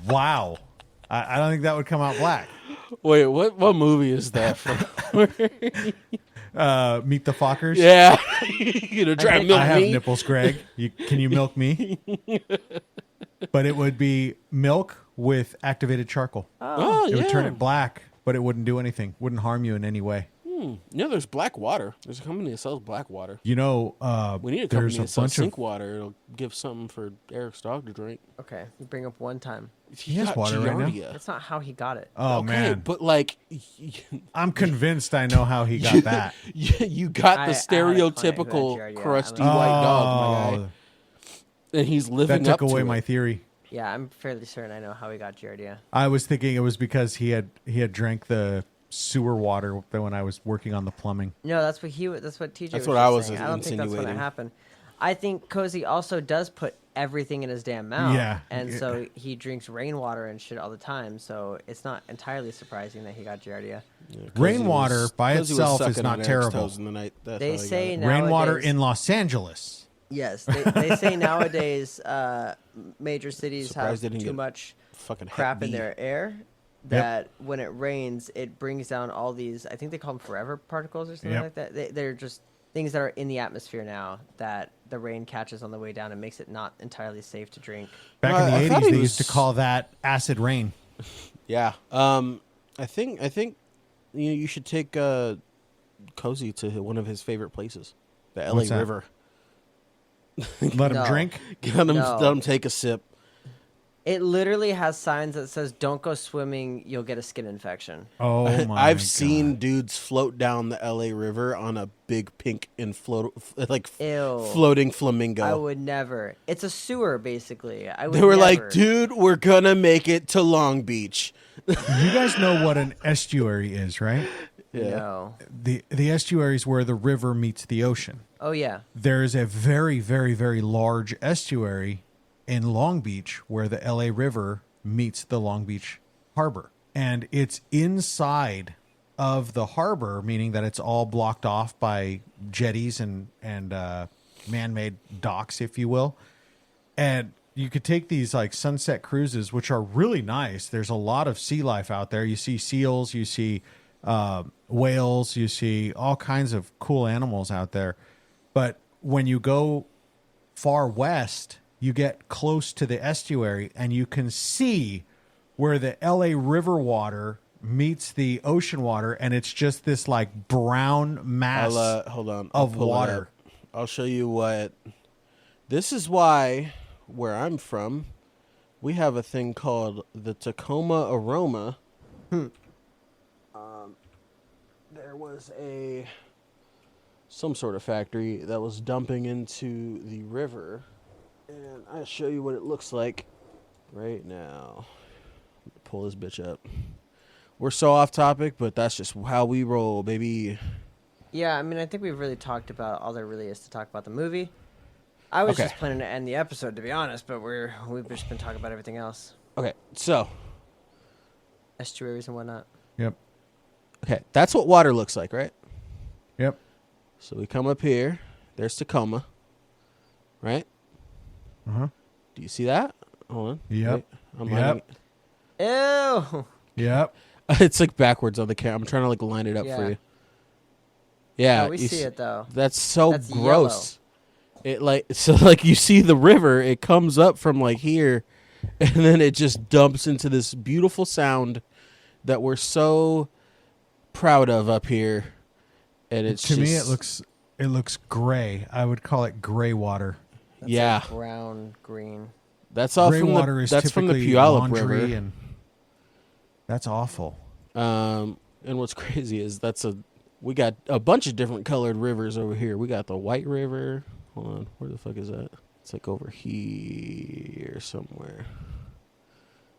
Wow. I don't think that would come out black. Wait, what movie is that from? Meet the Fockers. Yeah, you gonna try to milk I have me? nipples, Greg. Can you milk me? But it would be milk with activated charcoal. Oh, It yeah. would turn it black, but it wouldn't do anything. Wouldn't harm you in any way. Yeah, there's black water. There's a company that sells black water. You know, We need a there's company a that sells bunch sink of water. It'll give something for Eric's dog to drink. Okay, you bring up one time. He has got water right now. Giardia. That's not how he got it. Oh Okay, man, but like, I'm convinced I know how he got that. you got I the had a client who had stereotypical Giardia. crusty I'm white dog, my Oh, guy, and he's living that up took to away it. my theory. Yeah, I'm fairly certain I know how he got Giardia. I was thinking it was because he had drank the sewer water when I was working on the plumbing. No, that's what TJ. That's was what just I was saying. I don't think that's what insinuating. happened. I think Cozy also does put everything in his damn mouth. Yeah. And so he drinks rainwater and shit all the time. So it's not entirely surpurprising that he got Giardia. Yeah, 'cause Rainwater he was- by 'cause he was itself is sucking not on Eric's terrible. toes in the night. That's They how he got say it. now- Rainwater Nowadays- in Los Angeles Yes, they say nowadays major cities Surprised they have didn't too get much fucking crap Hep in B. their air that when it rains, it brings down all these, I think they call them forever particles or something Yep. like that. They're just things that are in the atmosphere now that the rain catches on the way down and makes it not entirely safe to drink. Back Well, in I the thought 80s, he they used to was- call that acid rain. Yeah. I think you should take Cozy to one of his favorite places, the LA What's that? River. Let him No. drink. Let No. him take a sip. It literally has signs that says "Don't go swimming; you'll get a skin infection." Oh my I've God. seen dudes float down the LA River on a big pink and Ew. floating flamingo. I would never. It's a sewer, basically. I would. They were never. like, dude, we're gonna make it to Long Beach. You guys know what an estuary is, right? Yeah. No. The estuary is where the river meets the ocean. Oh yeah. There is a very, very, very large estuary in Long Beach where the LA River meets the Long Beach harbor. And it's inside of the harbor, meaning that it's all blocked off by jetties and man-made docks, if you will. And you could take these like sunset cruises, which are really nice. There's a lot of sea life out there. You see seals, you see whales, you see all kinds of cool animals out there. But when you go far west, you get close to the estuary and you can see where the LA River water meets the ocean water, and it's just this like brown mass Hold on. I'll of pull it water. up. I'll show you what. This is why, where I'm from, we have a thing called the Tacoma Aroma. There was some sort of factory that was dumping into the river, and I'll show you what it looks like right now. Pull this bitch up. We're so off topic, but that's just how we roll, baby. Yeah, I mean, I think we've really talked about all there really is to talk about the movie. I was Okay. just planning to end the episode, to be honest, but we've just been talking about everything else, Okay, so estuaries and whatnot. Yep. okay, that's what water looks like, right? Yep. So we come up here. There's Tacoma, right? Uh-huh. Do you see that? Hold on. Yep. Wait, I'm Yep. lining Ew. Yep. It's like backwards on the camera. I'm trying to like line it up Yeah. for you. Yeah, Oh, we you see it though. That's so That's gross. It like so like you see the river. It comes up from like here, and then it just dumps into this beautiful sound that we're so proud of up here. And it's To me, just- it looks gray. I would call it gray water. That's yeah. like brown, green. That's all Gray from water the is that's from the typically Puyallup laundry, River. and that's awful. And what's crazy is we got a bunch of different colored rivers over here. We got the White River. Hold on, where the fuck is that? It's like over here somewhere.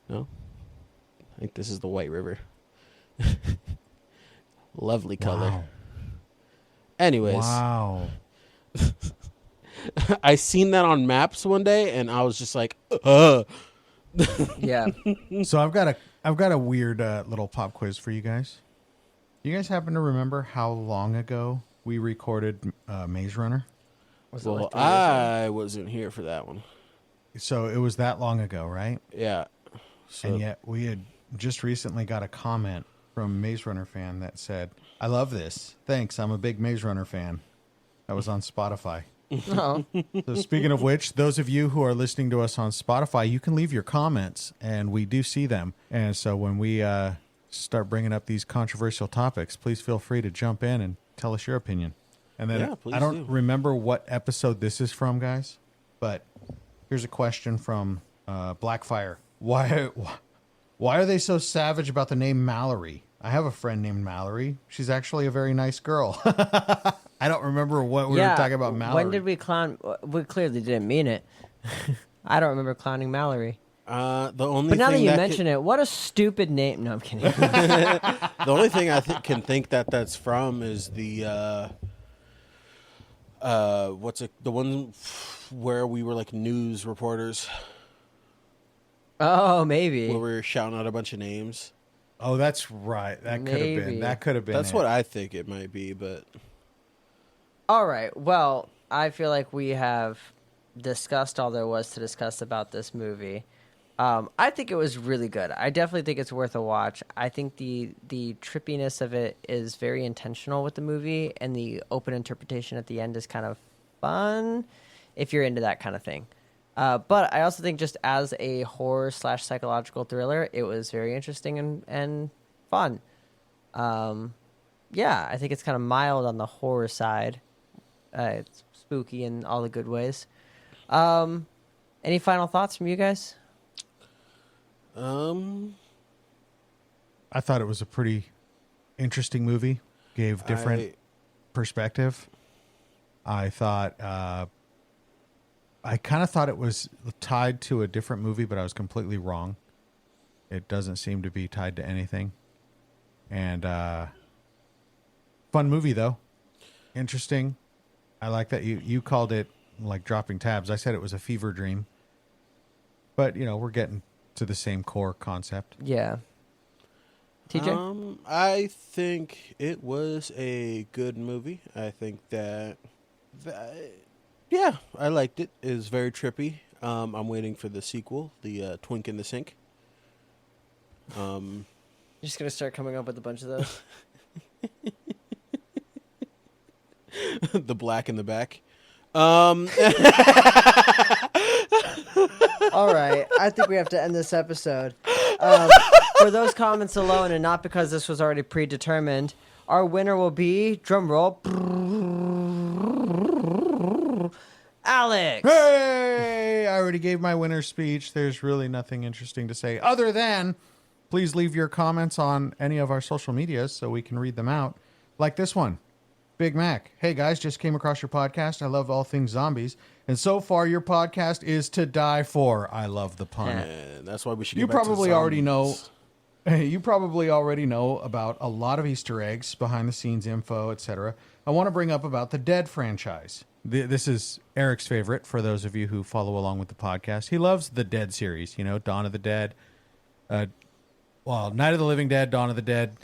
No? I think this is the White River. Lovely color. Wow. Anyways, Wow. I seen that on maps one day and I was just like, Yeah. So I've got a weird little pop quiz for you guys. You guys happen to remember how long ago we recorded Maze Runner? Was it Well, like 3 years ago? I wasn't here for that one. So it was that long ago, right? Yeah. So, And yet we had just recently got a comment from a Maze Runner fan that said, "I love this. Thanks. I'm a big Maze Runner fan." That was on Spotify. Oh. So speaking of which, those of you who are listening to us on Spotify, you can leave your comments, and we do see them. And so when we start bringing up these controversial topics, please feel free to jump in and tell us your opinion. And then Yeah, please I don't do. remember what episode this is from, guys, but here's a question from Blackfire. Why are they so savage about the name Mallory? I have a friend named Mallory. She's actually a very nice girl. I don't remember what we were talking about Mallory. When did we clown? We clearly didn't mean it. I don't remember clowning Mallory. the only But now that thing you that mention it, what a stupid name. No, I'm kidding. the only thing I can think that's from is the the one where we were like news reporters Oh, maybe. where we were shouting out a bunch of names. Oh, that's right. That could have Maybe. been. That could have been. That's it. what I think it might be, but All right. Well, I feel like we have discussed all there was to discuss about this movie. I think it was really good. I definitely think it's worth a watch. I think the trippiness of it is very intentional with the movie, and the open interpretation at the end is kind of fun if you're into that kind of thing. But I also think just as a horror / psychological thriller, it was very interesting and fun. Yeah, I think it's kind of mild on the horror side. It's spooky in all the good ways. Any final thoughts from you guys? I thought it was a pretty interesting movie. Gave different perspective. I thought, I kind of thought it was tied to a different movie, but I was completely wrong. It doesn't seem to be tied to anything. And fun movie, though. Interesting. I like that you called it like dropping tabs. I said it was a fever dream. But, we're getting to the same core concept. Yeah. TJ? I think it was a good movie. I think that yeah, I liked it. It was very trippy. I'm waiting for the sequel, the Twink in the Sink. You're just going to start coming up with a bunch of those? The Black in the Back. All right. I think we have to end this episode. For those comments alone, and not because this was already predetermined, our winner will be, drum roll, Alex. Hey! I already gave my winner speech. There's really nothing interesting to say other than please leave your comments on any of our social medias so we can read them out. Like this one. Big Mac. Hey guys, just came across your podcast. I love all things zombies. And so far your podcast is to die for. I love the pun. And that's why we should You get back probably to already know. zombies. You probably already know about a lot of Easter eggs, behind the scenes info, etc. I want to bring up about the Dead franchise. This is Eric's favorite for those of you who follow along with the podcast. He loves the Dead series, Dawn of the Dead, Night of the Living Dead, Dawn of the Dead,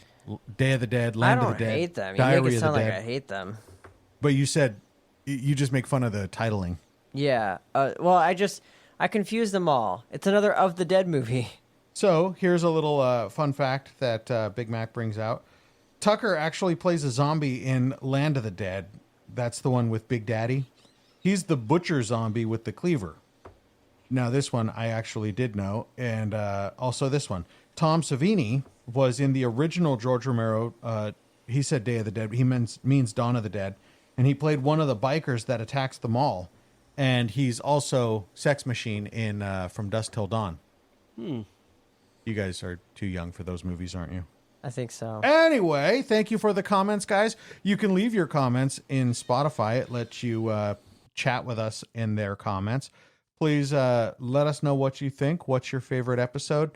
Day of the Dead, Land of the Dead. I don't hate them. You Diary make it of sound the like Dead. I hate them. But you said you just make fun of the titling. Yeah. Well, I confuse them all. It's another Of the Dead movie. So here's a little fun fact that Big Mac brings out. Tucker actually plays a zombie in Land of the Dead. That's the one with Big Daddy. He's the butcher zombie with the cleaver. Now, this one I actually did know. And also this one. Tom Savini was in the original George Romero. He said Day of the Dead. He means Dawn of the Dead. And he played one of the bikers that attacks the mall. And he's also Sex Machine in From Dusk Till Dawn. You guys are too young for those movies, aren't you? I think so. Anyway, thank you for the comments, guys. You can leave your comments in Spotify. It lets you chat with us in their comments. Please let us know what you think. What's your favorite episode?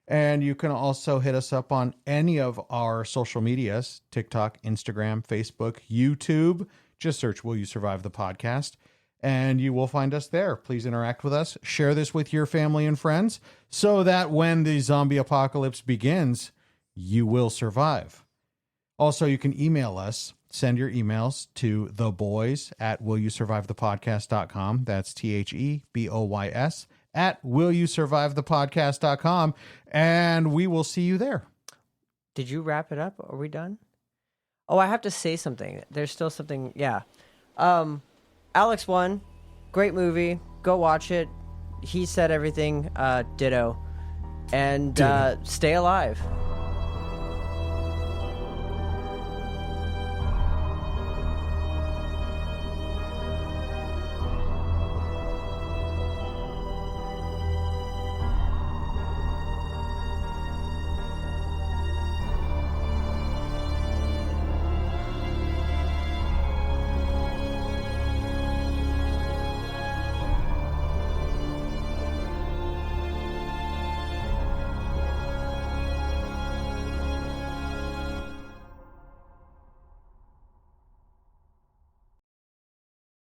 And you can also hit us up on any of our social medias, TikTok, Instagram, Facebook, YouTube. Just search Will You Survive the Podcast, and you will find us there. Please interact with us. Share this with your family and friends so that when the zombie apocalypse begins, you will survive. Also, you can email us. Send your emails to theboys@willyousurvivethepodcast.com. That's THEBOYS @willyousurvivethepodcast.com. And we will see you there. Did you wrap it up? Are we done? Oh, I have to say something. There's still something. Yeah. Alex won. Great movie. Go watch it. He said everything. Ditto. And stay alive.